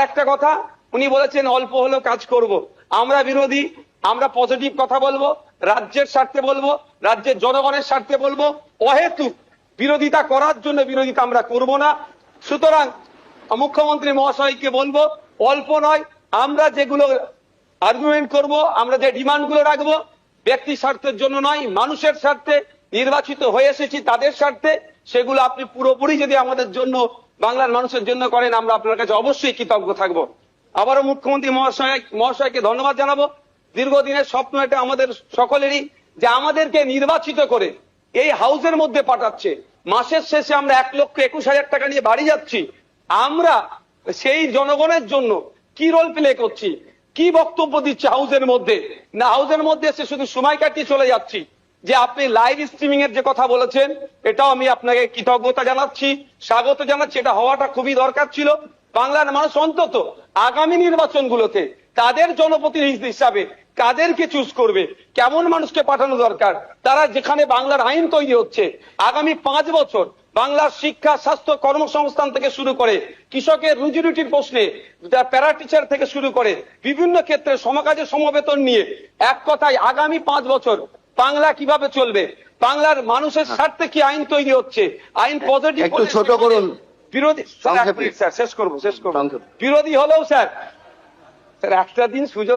একটা কথা উনি বলেছেন অল্প হলেও কাজ করব। আমরা বিরোধী, আমরা পজিটিভ কথা বলবো, রাজ্যের স্বার্থে বলবো, রাজ্যের জনগণের স্বার্থে বলবো। অহেতুক বিরোধিতা করার জন্য বিরোধিতা আমরা করব না। সুতরাং মুখ্যমন্ত্রী মহাশয়কে বলবো অল্প নয়, আমরা যেগুলো আর্গুমেন্ট করব, আমরা যে ডিমান্ড গুলো রাখবো ব্যক্তি স্বার্থের জন্য নয়, মানুষের স্বার্থে, নির্বাচিত হয়ে এসেছি তাদের স্বার্থে, সেগুলো আপনি পুরোপুরি যদি আমাদের জন্য, বাংলার মানুষের জন্য করেন, আমরা আপনার কাছে অবশ্যই কৃতজ্ঞ থাকবো। আবারও মুখ্যমন্ত্রী মহাশয়কে ধন্যবাদ জানাবো। দীর্ঘদিনের স্বপ্ন এটা আমাদের সকলেরই, যে আমাদেরকে নির্বাচিত করে এই হাউসের মধ্যে পাঠাচ্ছে। মাসের শেষে আমরা 1,21,000 টাকা নিয়ে বাড়ি যাচ্ছি। আমরা সেই জনগণের জন্য কি রোল প্লে করছি, কি বক্তব্য দিচ্ছি হাউসের মধ্যে? না, হাউসের মধ্যে এসে শুধু সময় কাটিয়ে চলে যাচ্ছি। যে আপনি লাইভ স্ট্রিমিং এর যে কথা বলেছেন, এটাও আমি আপনাকে কৃতজ্ঞতা জানাচ্ছি, স্বাগত জানাচ্ছি। এটা হওয়াটা খুবই দরকার ছিল। বাংলার মানুষ অন্তত আগামী নির্বাচনগুলোতে তাদের জনপ্রতিনিধি হিসাবে কাদেরকে চুজ করবে, কেমন মানুষকে পাঠানো দরকার, তারা যেখানে বাংলার আইন তৈরি হচ্ছে আগামী 5 বছর বাংলার শিক্ষা, স্বাস্থ্য, কর্মসংস্থান থেকে শুরু করে কৃষকের রুজি রুটির প্রশ্নে, প্যারা টিচার থেকে শুরু করে বিভিন্ন ক্ষেত্রে সমকাজে সমবেতন নিয়ে, এক কথায় আগামী 5 বছর বাংলা কিভাবে চলবে, বাংলার মানুষের স্বার্থে কি আইন তৈরি হচ্ছে, আইন পজিটিভ, একটু ছোট করুন। বিরোধী স্যার শেষ করবো। বিরোধী হলেও স্যার একটা দিন সুযোগ